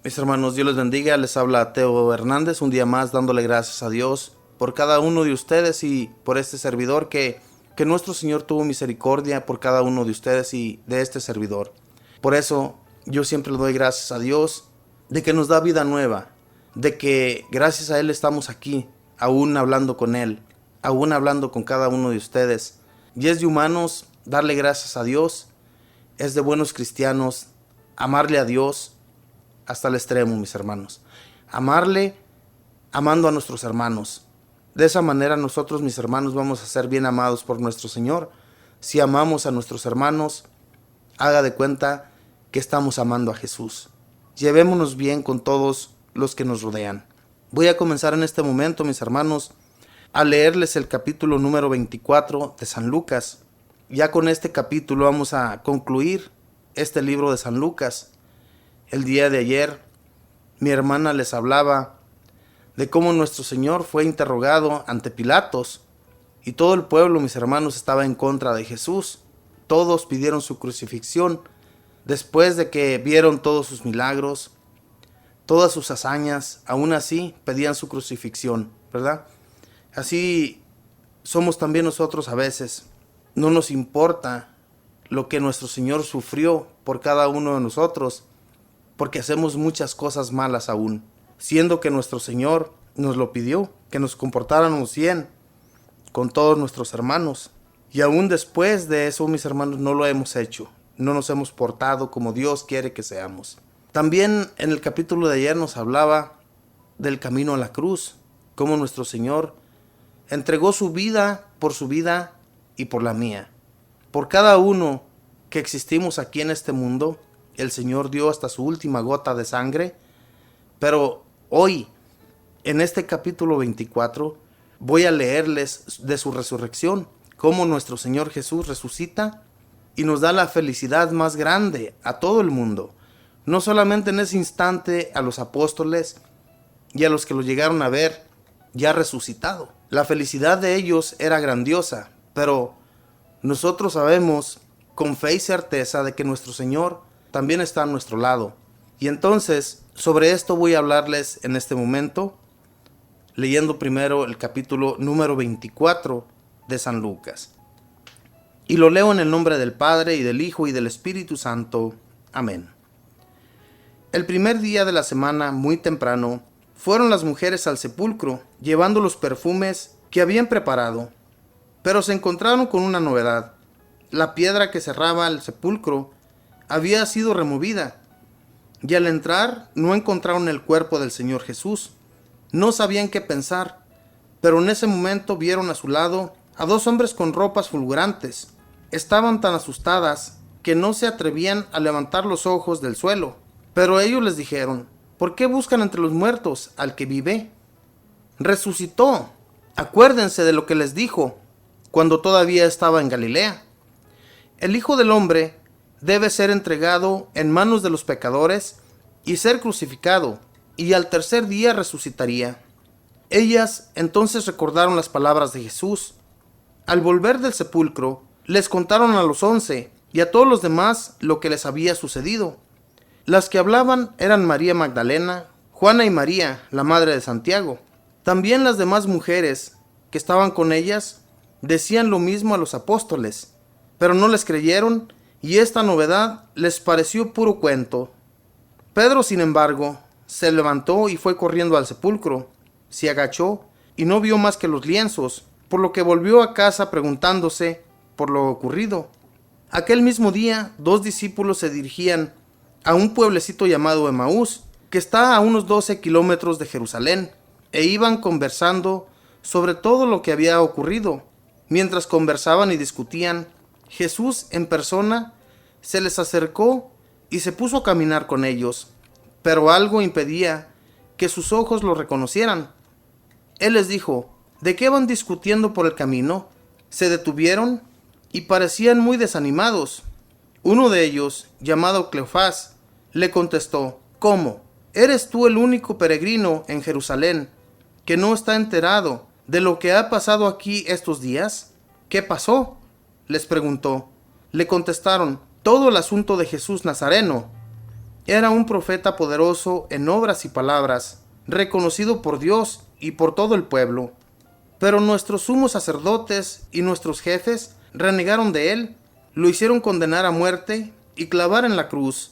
Mis hermanos, Dios les bendiga. Les habla Teo Hernández, un día más dándole gracias a Dios por cada uno de ustedes y por este servidor que nuestro Señor tuvo misericordia por cada uno de ustedes y de este servidor. Por eso yo siempre le doy gracias a Dios de que nos da vida nueva, de que gracias a Él estamos aquí, aún hablando con Él, aún hablando con cada uno de ustedes. Y es de humanos darle gracias a Dios, es de buenos cristianos amarle a Dios hasta el extremo, mis hermanos. Amarle, amando a nuestros hermanos. De esa manera nosotros, mis hermanos, vamos a ser bien amados por nuestro Señor. Si amamos a nuestros hermanos, haga de cuenta que estamos amando a Jesús. Llevémonos bien con todos los que nos rodean. Voy a comenzar en este momento, mis hermanos, a leerles el capítulo número 24 de San Lucas. Ya con este capítulo vamos a concluir este libro de San Lucas. El día de ayer, mi hermana les hablaba de cómo nuestro Señor fue interrogado ante Pilatos y todo el pueblo, mis hermanos, estaba en contra de Jesús. Todos pidieron su crucifixión después de que vieron todos sus milagros, todas sus hazañas. Aún así pedían su crucifixión, ¿verdad? Así somos también nosotros a veces. No nos importa lo que nuestro Señor sufrió por cada uno de nosotros, porque hacemos muchas cosas malas aún, siendo que nuestro Señor nos lo pidió, que nos comportáramos bien con todos nuestros hermanos. Y aún después de eso, mis hermanos, no lo hemos hecho, no nos hemos portado como Dios quiere que seamos. También en el capítulo de ayer nos hablaba del camino a la cruz, cómo nuestro Señor entregó su vida y por la mía. Por cada uno que existimos aquí en este mundo, el Señor dio hasta su última gota de sangre. Pero hoy, en este capítulo 24, voy a leerles de su resurrección, cómo nuestro Señor Jesús resucita y nos da la felicidad más grande a todo el mundo. No solamente en ese instante a los apóstoles y a los que lo llegaron a ver ya resucitado. La felicidad de ellos era grandiosa, pero nosotros sabemos con fe y certeza de que nuestro Señor también está a nuestro lado. Y entonces, sobre esto voy a hablarles en este momento, leyendo primero el capítulo número 24 de San Lucas. Y lo leo en el nombre del Padre, y del Hijo, y del Espíritu Santo. Amén. El primer día de la semana, muy temprano, fueron las mujeres al sepulcro, llevando los perfumes que habían preparado. Pero se encontraron con una novedad. La piedra que cerraba el sepulcro había sido removida, y al entrar no encontraron el cuerpo del Señor Jesús. No sabían qué pensar, pero en ese momento vieron a su lado a dos hombres con ropas fulgurantes. Estaban tan asustadas que no se atrevían a levantar los ojos del suelo. Pero ellos les dijeron: ¿por qué buscan entre los muertos al que vive? Resucitó. Acuérdense de lo que les dijo cuando todavía estaba en Galilea. El Hijo del Hombre debe ser entregado en manos de los pecadores y ser crucificado, y al tercer día resucitaría. Ellas entonces recordaron las palabras de Jesús. Al volver del sepulcro, les contaron a los 11 y a todos los demás lo que les había sucedido. Las que hablaban eran María Magdalena, Juana y María, la madre de Santiago. También las demás mujeres que estaban con ellas decían lo mismo a los apóstoles, pero no les creyeron, y esta novedad les pareció puro cuento. Pedro, sin embargo, se levantó y fue corriendo al sepulcro. Se agachó y no vio más que los lienzos, por lo que volvió a casa preguntándose por lo ocurrido. Aquel mismo día, 2 discípulos se dirigían a un pueblecito llamado Emaús, que está a unos 12 kilómetros de Jerusalén, e iban conversando sobre todo lo que había ocurrido. Mientras conversaban y discutían, Jesús en persona se les acercó y se puso a caminar con ellos, pero algo impedía que sus ojos lo reconocieran. Él les dijo: ¿de qué van discutiendo por el camino? Se detuvieron y parecían muy desanimados. Uno de ellos, llamado Cleofás, le contestó: ¿cómo? ¿Eres tú el único peregrino en Jerusalén que no está enterado de lo que ha pasado aquí estos días? ¿Qué pasó?, les preguntó. Le contestaron: todo el asunto de Jesús Nazareno. Era un profeta poderoso en obras y palabras, reconocido por Dios y por todo el pueblo. Pero nuestros sumos sacerdotes y nuestros jefes renegaron de él, lo hicieron condenar a muerte y clavar en la cruz.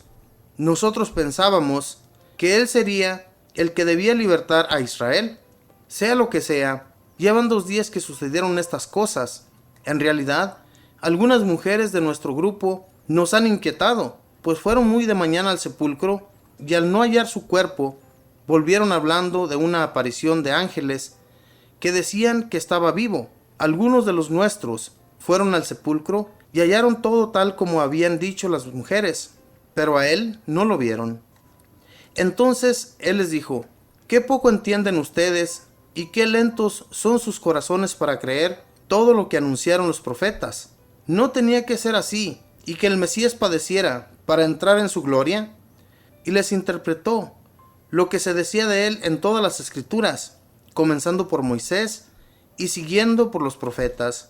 Nosotros pensábamos que él sería el que debía libertar a Israel. Sea lo que sea, llevan 2 días que sucedieron estas cosas. En realidad, algunas mujeres de nuestro grupo nos han inquietado, pues fueron muy de mañana al sepulcro y al no hallar su cuerpo, volvieron hablando de una aparición de ángeles que decían que estaba vivo. Algunos de los nuestros fueron al sepulcro y hallaron todo tal como habían dicho las mujeres, pero a él no lo vieron. Entonces él les dijo: ¿Qué poco entienden ustedes y qué lentos son sus corazones para creer todo lo que anunciaron los profetas? ¿No tenía que ser así y que el Mesías padeciera para entrar en su gloria? Y les interpretó lo que se decía de él en todas las escrituras, comenzando por Moisés y siguiendo por los profetas.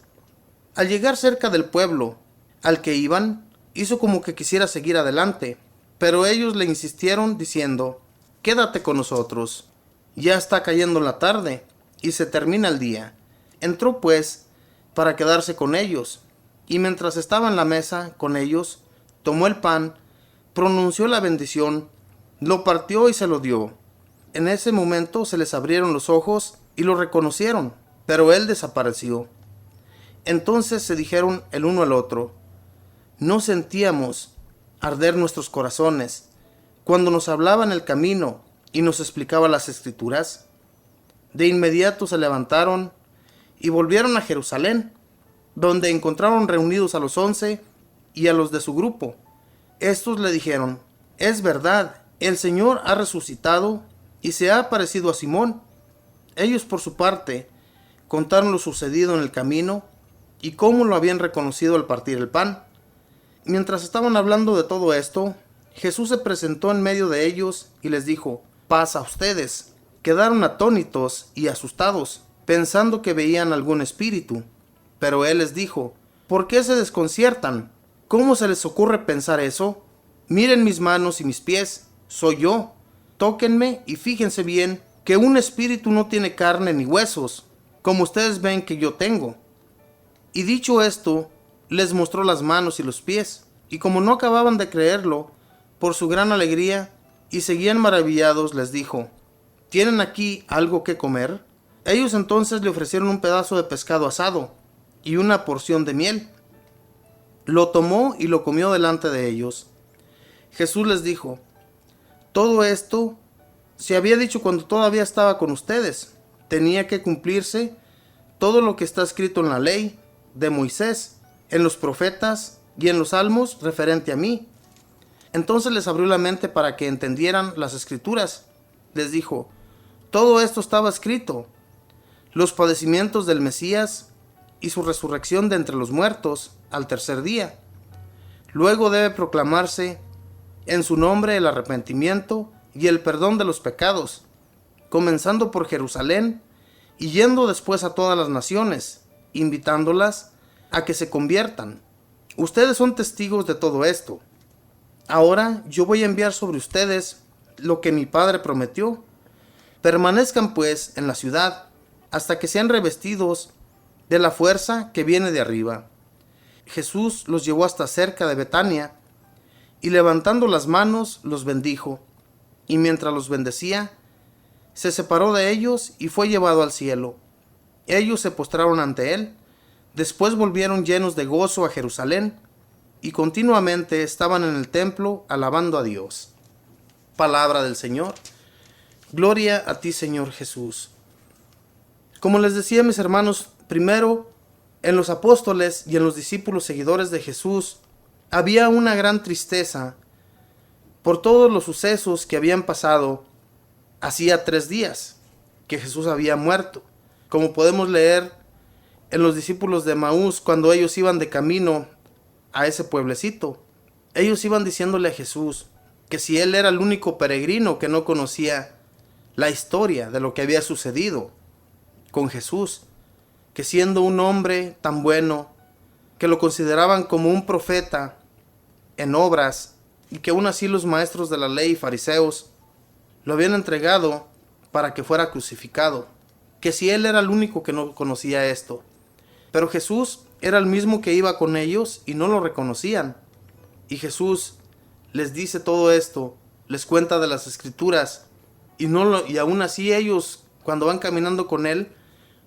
Al llegar cerca del pueblo al que iban, hizo como que quisiera seguir adelante, pero ellos le insistieron diciendo: «Quédate con nosotros, ya está cayendo la tarde y se termina el día». Entró pues para quedarse con ellos, y mientras estaba en la mesa con ellos, tomó el pan, pronunció la bendición, lo partió y se lo dio. En ese momento se les abrieron los ojos y lo reconocieron, pero él desapareció. Entonces se dijeron el uno al otro: ¿no sentíamos arder nuestros corazones cuando nos hablaba en el camino y nos explicaba las escrituras? De inmediato se levantaron y volvieron a Jerusalén, donde encontraron reunidos a los 11 y a los de su grupo. Estos le dijeron: «Es verdad, el Señor ha resucitado y se ha aparecido a Simón». Ellos, por su parte, contaron lo sucedido en el camino y cómo lo habían reconocido al partir el pan. Mientras estaban hablando de todo esto, Jesús se presentó en medio de ellos y les dijo: «Paz a ustedes». Quedaron atónitos y asustados, pensando que veían algún espíritu. Pero él les dijo: «¿Por qué se desconciertan? ¿Cómo se les ocurre pensar eso? Miren mis manos y mis pies, soy yo. Tóquenme y fíjense bien que un espíritu no tiene carne ni huesos, como ustedes ven que yo tengo». Y dicho esto, les mostró las manos y los pies, y como no acababan de creerlo, por su gran alegría, y seguían maravillados, les dijo: «¿Tienen aquí algo que comer?». Ellos entonces le ofrecieron un pedazo de pescado asado y una porción de miel. Lo tomó y lo comió delante de ellos. Jesús les dijo: «Todo esto se había dicho cuando todavía estaba con ustedes. Tenía que cumplirse todo lo que está escrito en la ley de Moisés, en los profetas y en los salmos referente a mí». Entonces les abrió la mente para que entendieran las escrituras. Les dijo: «Todo esto estaba escrito, los padecimientos del Mesías y su resurrección de entre los muertos al tercer día. Luego debe proclamarse en su nombre el arrepentimiento y el perdón de los pecados, comenzando por Jerusalén y yendo después a todas las naciones, invitándolas a que se conviertan. Ustedes son testigos de todo esto. Ahora yo voy a enviar sobre ustedes lo que mi Padre prometió. Permanezcan pues en la ciudad hasta que sean revestidos de la fuerza que viene de arriba». Jesús los llevó hasta cerca de Betania y levantando las manos los bendijo, y mientras los bendecía, se separó de ellos y fue llevado al cielo. Ellos se postraron ante él, después volvieron llenos de gozo a Jerusalén y continuamente estaban en el templo alabando a Dios. Palabra del Señor. Gloria a ti, Señor Jesús. Como les decía, mis hermanos, primero, en los apóstoles y en los discípulos seguidores de Jesús había una gran tristeza por todos los sucesos que habían pasado hacía 3 días que Jesús había muerto. Como podemos leer en los discípulos de Emaús, cuando ellos iban de camino a ese pueblecito, ellos iban diciéndole a Jesús que si él era el único peregrino que no conocía la historia de lo que había sucedido con Jesús, que siendo un hombre tan bueno, que lo consideraban como un profeta en obras y que aún así los maestros de la ley y fariseos lo habían entregado para que fuera crucificado, que si él era el único que no conocía esto. Pero Jesús era el mismo que iba con ellos y no lo reconocían. Y Jesús les dice todo esto, les cuenta de las escrituras, y aún así ellos, cuando van caminando con él,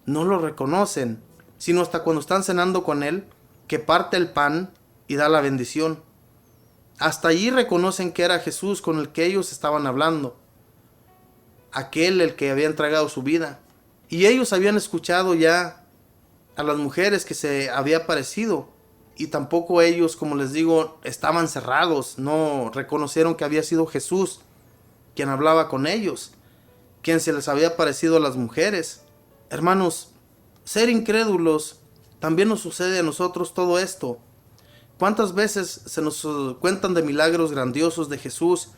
no lo reconocen, sino hasta cuando están cenando con él, que parte el pan y da la bendición. Hasta allí reconocen que era Jesús con el que ellos estaban hablando, aquel el que había entregado su vida. Y ellos habían escuchado ya a las mujeres que se había aparecido, y tampoco ellos, como les digo, estaban cerrados, no reconocieron que había sido Jesús quien hablaba con ellos, quien se les había aparecido a las mujeres. Hermanos, ser incrédulos también nos sucede a nosotros todo esto. ¿Cuántas veces se nos cuentan de milagros grandiosos de Jesús?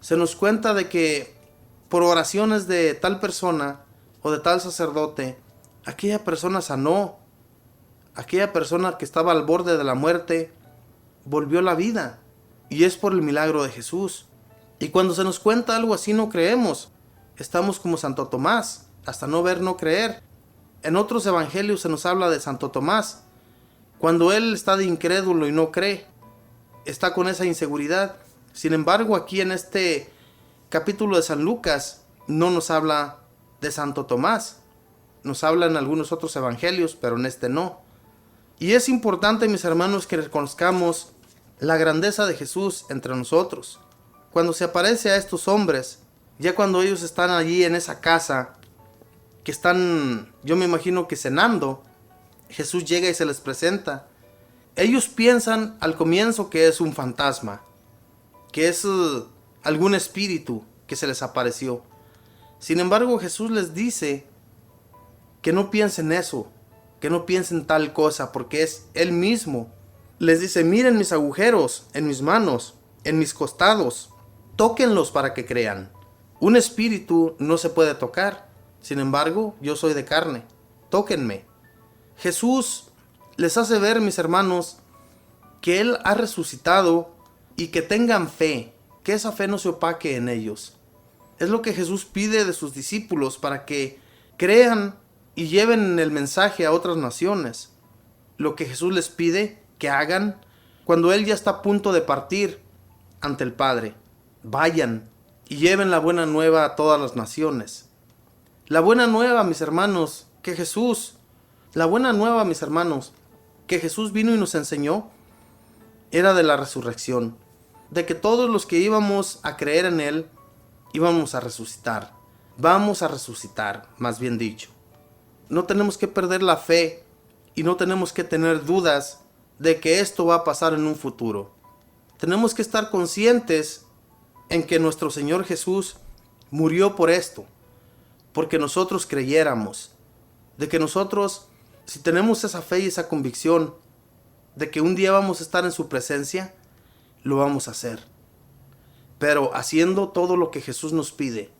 Se nos cuenta de que por oraciones de tal persona o de tal sacerdote, aquella persona sanó, aquella persona que estaba al borde de la muerte volvió a la vida, y es por el milagro de Jesús. Y cuando se nos cuenta algo así no creemos, estamos como Santo Tomás, hasta no ver no creer. En otros evangelios se nos habla de Santo Tomás, cuando él está de incrédulo y no cree, está con esa inseguridad. Sin embargo, aquí en este capítulo de San Lucas no nos habla de Santo Tomás, nos habla en algunos otros evangelios, pero en este no. Y es importante, mis hermanos, que reconozcamos la grandeza de Jesús entre nosotros. Cuando se aparece a estos hombres, ya cuando ellos están allí en esa casa, que están, yo me imagino que cenando, Jesús llega y se les presenta. Ellos piensan al comienzo que es un fantasma, que es algún espíritu que se les apareció. Sin embargo, Jesús les dice que no piensen eso, que no piensen tal cosa, porque es Él mismo. Les dice: miren mis agujeros en mis manos, en mis costados, tóquenlos para que crean. Un espíritu no se puede tocar, sin embargo, yo soy de carne, tóquenme. Jesús les hace ver, mis hermanos, que Él ha resucitado y que tengan fe, que esa fe no se opaque en ellos. Es lo que Jesús pide de sus discípulos para que crean y lleven el mensaje a otras naciones. Lo que Jesús les pide que hagan cuando Él ya está a punto de partir ante el Padre. Vayan y lleven la buena nueva a todas las naciones. La buena nueva, mis hermanos, la buena nueva, mis hermanos, que Jesús vino y nos enseñó, era de la resurrección, de que todos los que íbamos a creer en Él, íbamos a resucitar. Vamos a resucitar, más bien dicho. No tenemos que perder la fe y no tenemos que tener dudas de que esto va a pasar en un futuro. Tenemos que estar conscientes en que nuestro Señor Jesús murió por esto, porque nosotros creyéramos, de que nosotros, si tenemos esa fe y esa convicción de que un día vamos a estar en su presencia, lo vamos a hacer. Pero haciendo todo lo que Jesús nos pide.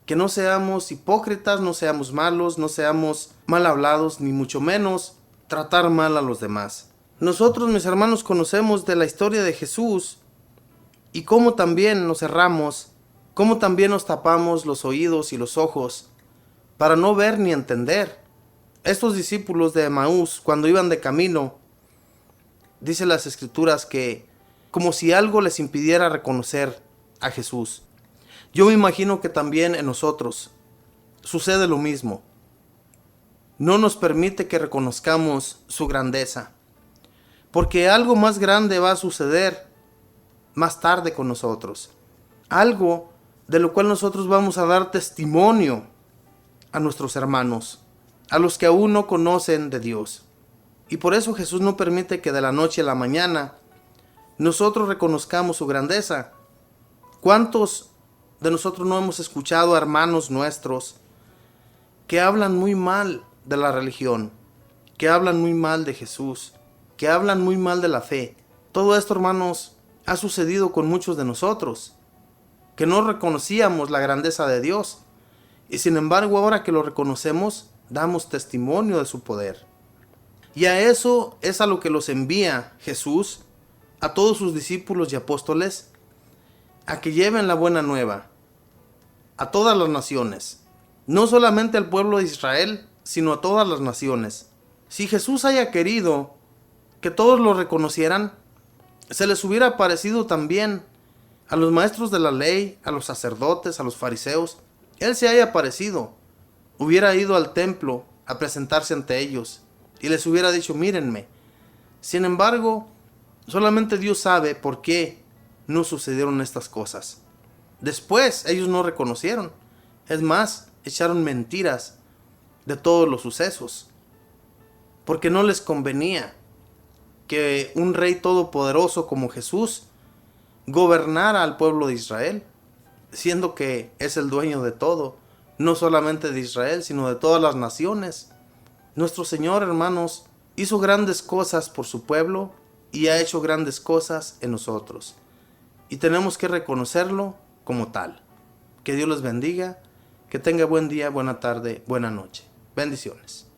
Que no seamos hipócritas, no seamos malos, no seamos mal hablados, ni mucho menos tratar mal a los demás. Nosotros, mis hermanos, conocemos de la historia de Jesús y cómo también nos cerramos, cómo también nos tapamos los oídos y los ojos para no ver ni entender. Estos discípulos de Emaús, cuando iban de camino, dice las Escrituras que como si algo les impidiera reconocer a Jesús. Yo me imagino que también en nosotros sucede lo mismo. No nos permite que reconozcamos su grandeza, porque algo más grande va a suceder más tarde con nosotros. Algo de lo cual nosotros vamos a dar testimonio a nuestros hermanos, a los que aún no conocen de Dios. Y por eso Jesús no permite que de la noche a la mañana nosotros reconozcamos su grandeza. ¿Cuántos de nosotros no hemos escuchado a hermanos nuestros que hablan muy mal de la religión, que hablan muy mal de Jesús, que hablan muy mal de la fe? Todo esto, hermanos, ha sucedido con muchos de nosotros, que no reconocíamos la grandeza de Dios, y sin embargo ahora que lo reconocemos, damos testimonio de su poder. Y a eso es a lo que los envía Jesús, a todos sus discípulos y apóstoles a que lleven la buena nueva a todas las naciones, no solamente al pueblo de Israel, sino a todas las naciones. Si Jesús haya querido que todos lo reconocieran, se les hubiera aparecido también a los maestros de la ley, a los sacerdotes, a los fariseos. Él se haya aparecido, hubiera ido al templo a presentarse ante ellos y les hubiera dicho, mírenme. Sin embargo, solamente Dios sabe por qué no sucedieron estas cosas. Después ellos no reconocieron. Es más, echaron mentiras de todos los sucesos, porque no les convenía que un rey todopoderoso como Jesús gobernara al pueblo de Israel, siendo que es el dueño de todo, no solamente de Israel, sino de todas las naciones. Nuestro Señor, hermanos, hizo grandes cosas por su pueblo y ha hecho grandes cosas en nosotros, y tenemos que reconocerlo como tal. Que Dios les bendiga, que tenga buen día, buena tarde, buena noche. Bendiciones.